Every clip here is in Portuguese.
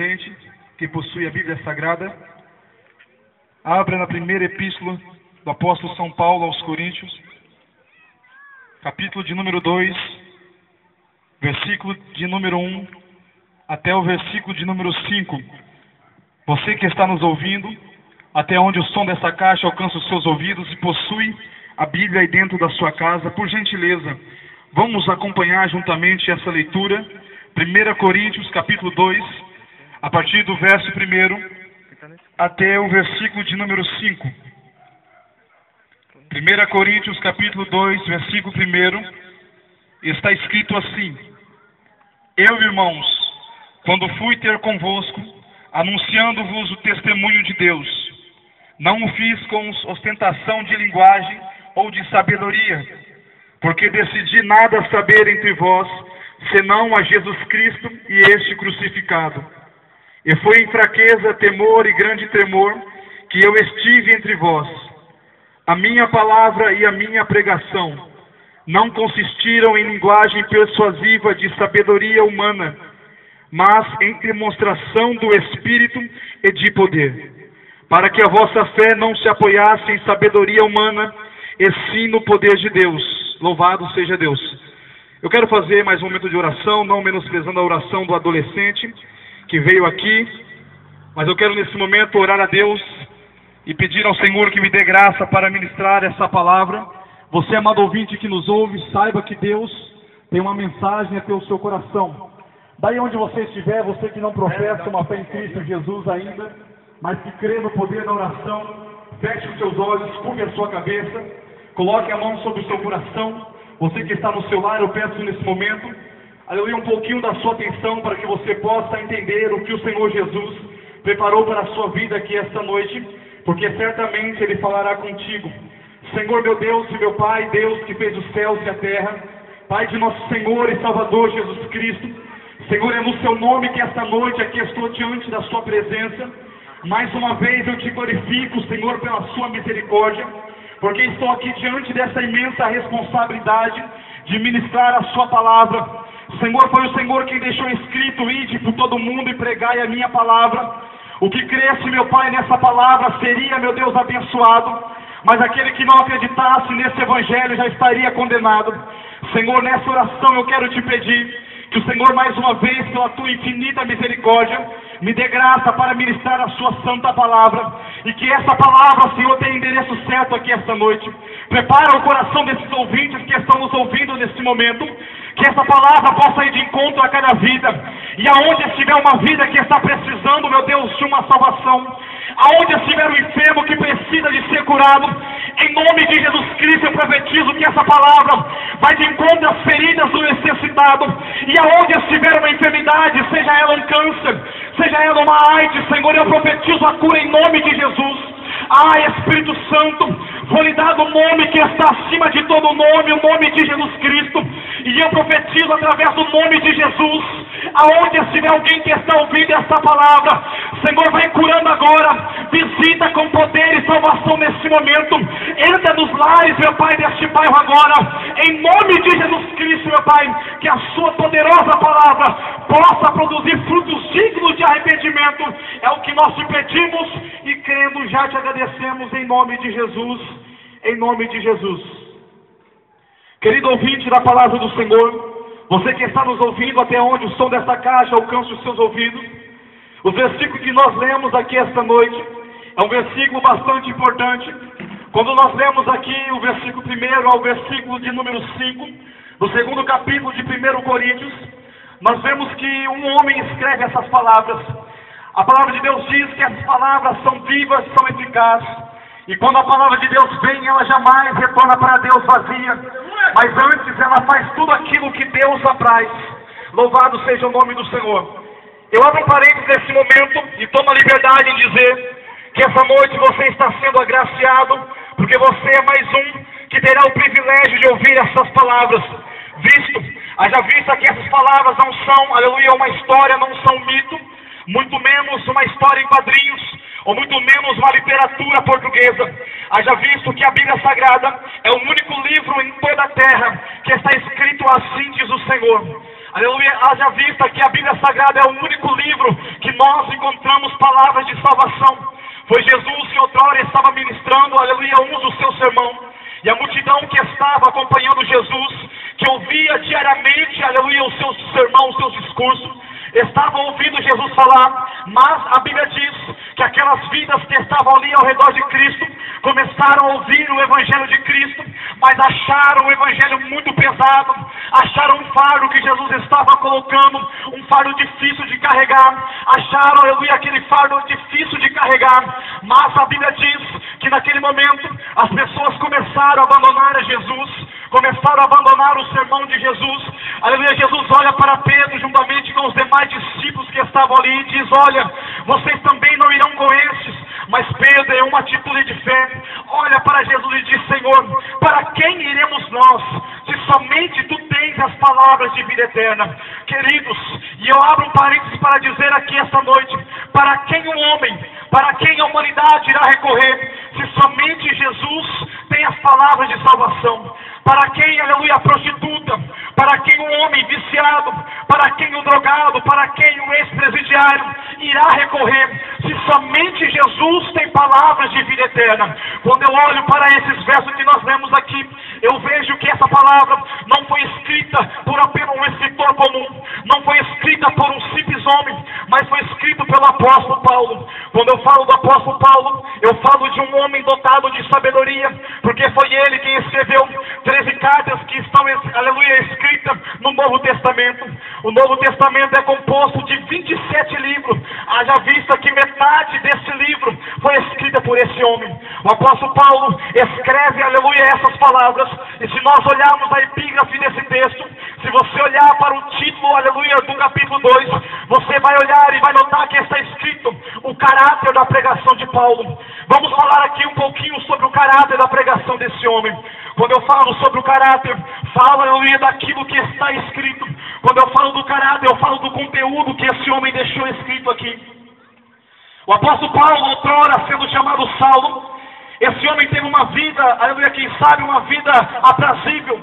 presente, que possui a Bíblia Sagrada, abra na primeira epístola do apóstolo São Paulo aos Coríntios, capítulo de número 2, versículo de número 1 até o versículo de número 5. Você que está nos ouvindo, até onde o som dessa caixa alcança os seus ouvidos e possui a Bíblia aí dentro da sua casa, por gentileza, vamos acompanhar juntamente essa leitura. 1 Coríntios, capítulo 2, a partir do verso 1 até o versículo de número 5. 1 Coríntios, capítulo 2, versículo 1, está escrito assim: Eu, irmãos, quando fui ter convosco, anunciando-vos o testemunho de Deus, não o fiz com ostentação de linguagem ou de sabedoria, porque decidi nada saber entre vós, senão a Jesus Cristo e este crucificado. E foi em fraqueza, temor e grande tremor que eu estive entre vós. A minha palavra e a minha pregação não consistiram em linguagem persuasiva de sabedoria humana, mas em demonstração do Espírito e de poder, para que a vossa fé não se apoiasse em sabedoria humana, e sim no poder de Deus. Louvado seja Deus. Eu quero fazer mais um momento de oração, não menosprezando a oração do adolescente que veio aqui, mas eu quero nesse momento orar a Deus e pedir ao Senhor que me dê graça para ministrar essa palavra. Você, amado ouvinte que nos ouve, saiba que Deus tem uma mensagem até o seu coração. Daí onde você estiver, você que não professa uma fé em Cristo Jesus ainda, mas que crê no poder da oração, feche os seus olhos, curve a sua cabeça, coloque a mão sobre o seu coração. Você que está no seu lar, eu peço nesse momento, aleluia, um pouquinho da sua atenção para que você possa entender o que o Senhor Jesus preparou para a sua vida aqui esta noite, porque certamente Ele falará contigo. Senhor, meu Deus e meu Pai, Deus que fez os céus e a terra, Pai de nosso Senhor e Salvador Jesus Cristo, Senhor, é no seu nome que esta noite aqui estou diante da sua presença. Mais uma vez eu te glorifico, Senhor, pela sua misericórdia, porque estou aqui diante dessa imensa responsabilidade de ministrar a sua palavra. Senhor, foi o Senhor quem deixou escrito: ide por todo mundo e pregai a minha palavra. O que cresce, meu Pai, nessa palavra seria, meu Deus, abençoado, mas aquele que não acreditasse nesse evangelho já estaria condenado. Senhor, nessa oração eu quero te pedir que o Senhor, mais uma vez, pela tua infinita misericórdia, me dê graça para ministrar a sua santa palavra, e que essa palavra, Senhor, tenha endereço certo aqui esta noite. Prepara o coração desses ouvintes que estão nos ouvindo nesse momento, que essa palavra possa ir de encontro a cada vida, e aonde estiver uma vida que está precisando, meu Deus, de uma salvação, aonde estiver um enfermo que precisa de ser curado, em nome de Jesus Cristo eu profetizo que essa palavra vai de encontro às feridas do necessitado, e aonde estiver uma enfermidade, seja ela um câncer, seja ela uma AIDS, Senhor, eu profetizo a cura em nome de Jesus. Espírito Santo, foi lhe dado o nome que está acima de todo nome, o nome de Jesus Cristo, e eu profetizo através do nome de Jesus, aonde estiver alguém que está ouvindo esta palavra, Senhor, vai curando agora, visita com poder e salvação nesse momento, entra nos lares, meu Pai, deste bairro agora, em nome de Jesus Cristo, meu Pai, que a sua poderosa palavra possa produzir frutos dignos de arrependimento. É o que nós te pedimos e crendo já te agradecemos em nome de Jesus, em nome de Jesus. Querido ouvinte da palavra do Senhor, você que está nos ouvindo até onde o som dessa caixa alcança os seus ouvidos, o versículo que nós lemos aqui esta noite é um versículo bastante importante. Quando nós lemos aqui o versículo 1 ao versículo de número 5, do segundo capítulo de 1 Coríntios, nós vemos que um homem escreve essas palavras. A palavra de Deus diz que essas palavras são vivas, são eficazes, e quando a palavra de Deus vem, ela jamais retorna para Deus vazia, mas antes ela faz tudo aquilo que Deus apraz. Louvado seja o nome do Senhor. Eu abro um parênteses nesse momento e tomo a liberdade em dizer que essa noite você está sendo agraciado, porque você é mais um que terá o privilégio de ouvir essas palavras. Haja vista que essas palavras não são, aleluia, uma história, não são um mito, muito menos uma história em quadrinhos, ou muito menos uma literatura portuguesa. Haja visto que a Bíblia Sagrada é o único livro em toda a terra que está escrito assim diz o Senhor. Aleluia, haja vista que a Bíblia Sagrada é o único livro que nós palavras de salvação. Foi Jesus que outrora estava ministrando, aleluia, um dos seus sermões. E a multidão que estava acompanhando Jesus, que ouvia diariamente, aleluia, o seu sermão, os seus discursos, estava ouvindo Jesus falar, mas a Bíblia diz que aquelas vidas que estavam ali ao redor de Cristo começaram a ouvir o Evangelho de Cristo, mas acharam o Evangelho muito pesado, acharam um fardo que Jesus estava colocando, um fardo difícil de carregar, acharam, aleluia, aquele fardo difícil de carregar, mas a Bíblia diz que naquele momento as pessoas começaram a abandonar a Jesus, começaram a abandonar o sermão de Jesus, aleluia. Jesus olha para Pedro juntamente com os demais discípulos que estavam ali e diz: olha, vocês também não irão com estes. Mas Pedro, em uma atitude de fé, olha para Jesus e diz: Senhor, para quem iremos nós, se somente Tu tens as palavras de vida eterna? Queridos, e eu abro um parênteses para dizer aqui esta noite, para quem o homem, para quem a humanidade irá recorrer, se somente Jesus tem as palavras de salvação? Para quem, aleluia, a prostituta, para quem o homem viciado, para quem o drogado, para quem o ex-presidiário irá recorrer, se somente Jesus tem palavras de vida eterna? Quando eu olho para esses versos que nós lemos aqui, eu vejo que essa palavra não foi escrita por apenas um escritor comum, não foi escrita por um simples homem, mas foi escrito pelo apóstolo Paulo. Quando eu falo do apóstolo Paulo, eu falo de um homem dotado de sabedoria, porque foi ele quem escreveu 13 cartas que estão, aleluia, escritas no Novo Testamento. O Novo Testamento é composto de 27 livros, haja vista que metade desse livro foi escrita por esse homem. O apóstolo Paulo escreve, aleluia, essas palavras, e se nós olharmos a epígrafe desse texto, se você olhar para o título, aleluia, do capítulo 2, você vai olhar e vai notar que está escrito o caráter da pregação de Paulo. Vamos falar aqui um pouquinho sobre o caráter da pregação desse homem. Quando eu falo sobre o caráter, falo, aleluia, daquilo que está escrito. Quando eu falo do caráter, eu falo do conteúdo que esse homem deixou escrito aqui. O apóstolo Paulo, outrora sendo chamado Saulo, esse homem teve uma vida, aleluia, quem sabe uma vida aprazível.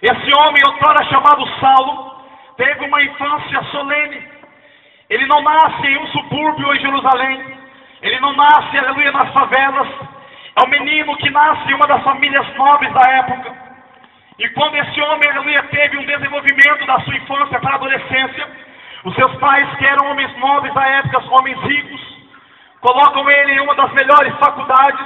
Esse homem, outrora chamado Saulo, teve uma infância solene. Ele não nasce em um subúrbio em Jerusalém. Ele não nasce, aleluia, nas favelas. É um menino que nasce em uma das famílias nobres da época. E quando esse homem, aleluia, teve um desenvolvimento da sua infância para a adolescência, os seus pais, que eram homens nobres da época, homens ricos, colocam ele em uma das melhores faculdades,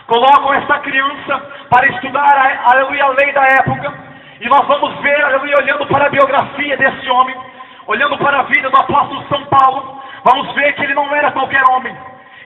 colocam essa criança para estudar, aleluia, a lei da época. E nós vamos ver, aleluia, olhando para a biografia desse homem, olhando para a vida do apóstolo São Paulo, vamos ver que ele não era qualquer homem.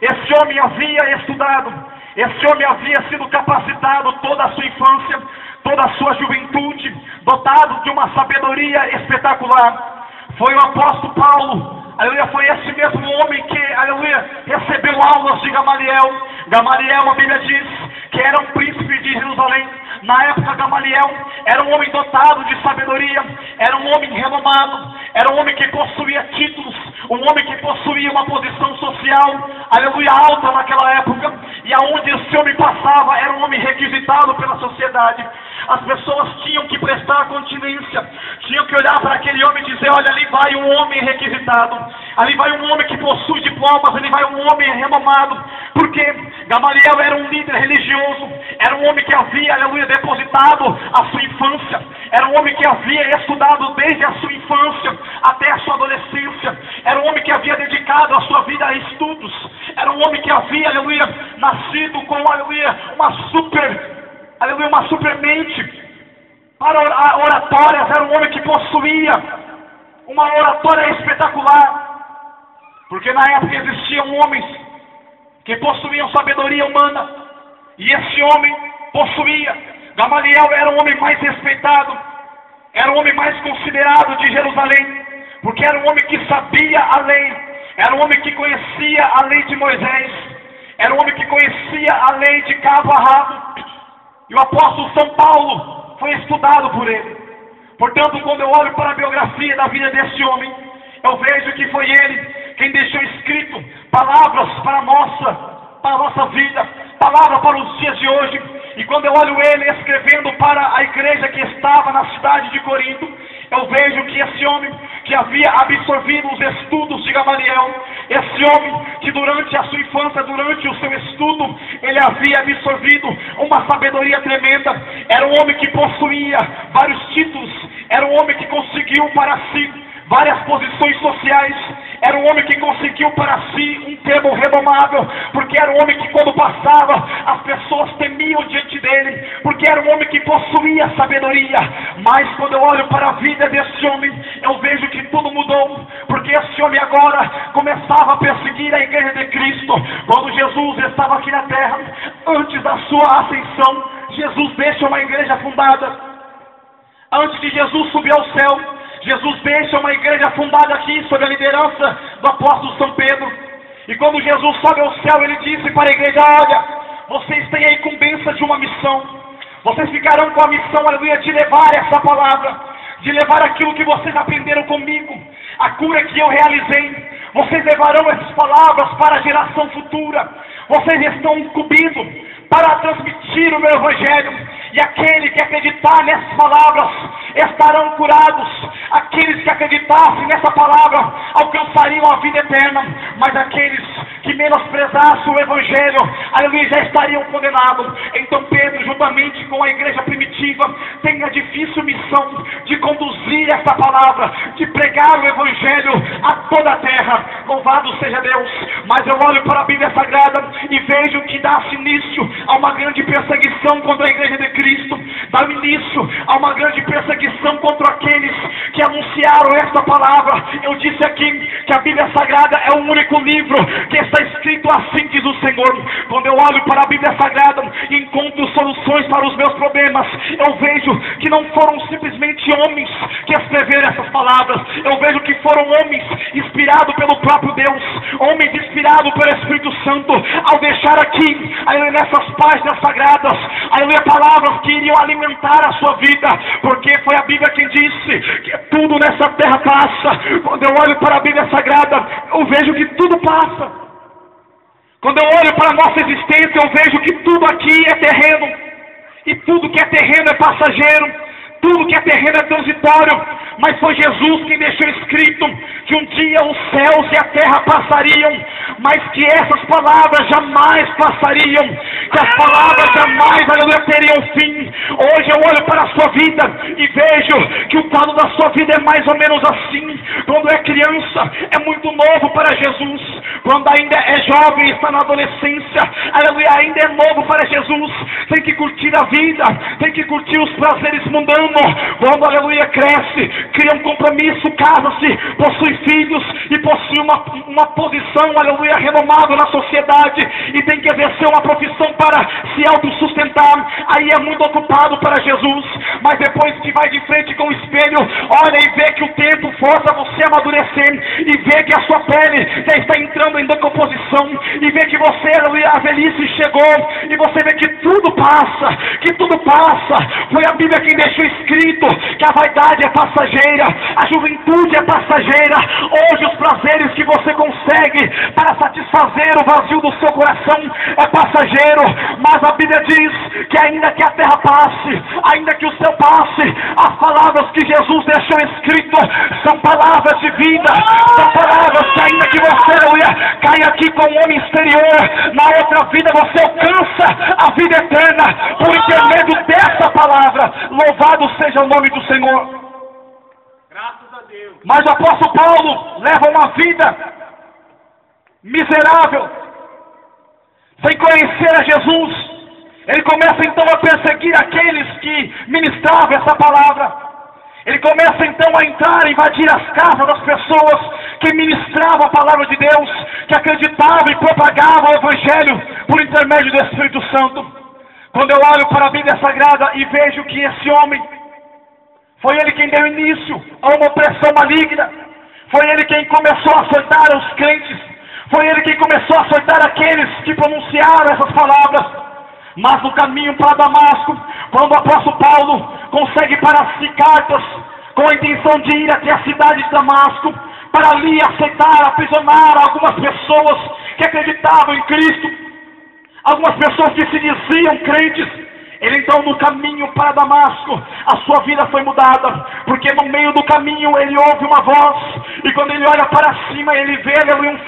Esse homem havia estudado, esse homem havia sido capacitado toda a sua infância, toda a sua juventude, dotado de uma sabedoria espetacular. Foi o apóstolo Paulo, aleluia, foi esse mesmo homem que, aleluia, recebeu aulas de Gamaliel. Gamaliel, a Bíblia diz que era um príncipe de Jerusalém. Na época, Gamaliel era um homem dotado de sabedoria, era um homem renomado, era um homem que possuía títulos, um homem que possuía uma posição social, aleluia, alta naquela época, e aonde esse homem passava era um homem requisitado pela sociedade. As pessoas tinham que prestar continência, tinham que olhar para aquele homem e dizer: olha, ali vai um homem requisitado, ali vai um homem que possui diplomas, ali vai um homem renomado. Porque Gamaliel era um líder religioso, era um homem que havia, aleluia, depositado a sua infância, era um homem que havia estudado desde a sua infância até a sua adolescência, era um homem que havia dedicado a sua vida a estudos, era um homem que havia, aleluia, nascido com, aleluia, uma super mente para oratórias, era um homem que possuía uma oratória espetacular, porque na época existiam homens que possuíam sabedoria humana, e esse homem possuía. Gamaliel era o homem mais respeitado, era o homem mais considerado de Jerusalém, porque era um homem que sabia a lei, era um homem que conhecia a lei de Moisés, era um homem que conhecia a lei de cabo a rabo. E o apóstolo São Paulo foi estudado por ele. Portanto, quando eu olho para a biografia da vida desse homem, eu vejo que foi ele quem deixou escrito palavras para a nossa vida, palavras para os dias de hoje. E quando eu olho ele escrevendo para a igreja que estava na cidade de Corinto, eu vejo que esse homem que havia absorvido os estudos de Gamaliel, Esse homem que durante a sua infância, durante o seu estudo, ele havia absorvido uma sabedoria tremenda. Era um homem que possuía vários títulos, era um homem que conseguiu para si várias posições sociais, era um homem que conseguiu para si um termo renomável, porque era um homem que quando passava, as pessoas temiam diante dele, porque era um homem que possuía sabedoria. Mas quando eu olho para a vida desse homem, eu vejo que tudo mudou, porque esse homem agora começava a perseguir a igreja de Cristo. Quando Jesus estava aqui na terra, antes da sua ascensão, Jesus deixa uma igreja fundada. Antes de Jesus subir ao céu, Jesus deixa uma igreja fundada aqui sob a liderança do apóstolo São Pedro. E quando Jesus sobe ao céu, ele disse para a igreja: olha, vocês têm a incumbência de uma missão. Vocês ficarão com a missão, aleluia, de levar essa palavra, de levar aquilo que vocês aprenderam comigo, a cura que eu realizei. Vocês levarão essas palavras para a geração futura. Vocês estão incumbidos para transmitir o meu evangelho. E aquele que acreditar nessas palavras estarão curados. Aqueles que acreditassem nessa palavra alcançariam a vida eterna. Mas aqueles que menosprezassem o evangelho, aleluia, já estariam condenados. Então Pedro, juntamente com a igreja primitiva, tem a difícil missão de conduzir essa palavra, de pregar o evangelho a toda a terra. Louvado seja Deus. Mas eu olho para a Bíblia Sagrada e vejo que dá-se início a uma grande perseguição contra a igreja de Cristo. Dá início a uma grande perseguição contra aqueles que anunciaram esta palavra. Eu disse aqui que a Bíblia Sagrada é o único livro que está escrito assim, diz o Senhor. Quando eu olho para a Bíblia Sagrada e encontro soluções para os meus problemas, eu vejo que não foram simplesmente homens que escreveram essas palavras. Eu vejo que foram homens inspirados pelo próprio Deus, homens inspirados pelo Espírito Santo, ao deixar aqui, nessas páginas sagradas, palavras que iriam alimentar a sua vida, porque foi a Bíblia quem disse que tudo nessa terra passa. Quando eu olho para a Bíblia Sagrada, eu vejo que tudo passa. Quando eu olho para a nossa existência, eu vejo que tudo aqui é terreno, e tudo que é terreno é passageiro, tudo que é terreno é transitório. Mas foi Jesus quem deixou escrito que um dia os céus e a terra passariam, mas que essas palavras jamais passariam, que as palavras jamais, aleluia, teriam fim. Hoje eu olho para a sua vida e vejo que o quadro da sua vida é mais ou menos assim. Quando é criança, é muito novo para Jesus. Quando ainda é jovem, está na adolescência, aleluia, ainda é novo para Jesus. Tem que curtir a vida, tem que curtir os prazeres mundanos. Quando, aleluia, cresce, cria um compromisso, casa-se, possui filhos e possui uma posição, aleluia, renomada na sociedade, e tem que exercer uma profissão para se autossustentar. Aí é muito ocupado para Jesus. Mas depois que vai de frente com o espelho, olha e vê que o tempo força você a amadurecer, e vê que a sua pele já está entrando em decomposição, e vê que você, aleluia, a velhice chegou, e você vê que tudo passa, que tudo passa. Foi a Bíblia quem deixou escrito que a vaidade é passageira, a juventude é passageira. Hoje os prazeres que você consegue para satisfazer o vazio do seu coração é passageiro. Mas a Bíblia diz que ainda que a terra passe, ainda que o céu passe, as palavras que Jesus deixou escrito são palavras de vida, são palavras que ainda que você, aleluia, caia aqui com um homem exterior, na outra vida você alcança a vida eterna por intermédio dessa palavra. Louvado seja o nome do Senhor. Graças a Deus. Mas o apóstolo Paulo leva uma vida miserável, sem conhecer a Jesus. Ele começa então a perseguir aqueles que ministravam essa palavra. Ele começa então a entrar e invadir as casas das pessoas que ministravam a palavra de Deus, que acreditavam e propagavam o Evangelho por intermédio do Espírito Santo. Quando eu olho para a Bíblia Sagrada e vejo que esse homem, foi ele quem deu início a uma opressão maligna, foi ele quem começou a açoitar os crentes, foi ele quem começou a açoitar aqueles que pronunciaram essas palavras. Mas no caminho para Damasco, quando o apóstolo Paulo consegue para si cartas com a intenção de ir até a cidade de Damasco, para ali aceitar, aprisionar algumas pessoas que acreditavam em Cristo, algumas pessoas que se diziam crentes, ele então no caminho para Damasco, a sua vida foi mudada, porque no meio do caminho ele ouve uma voz, e quando ele olha para cima ele vê, aleluia, um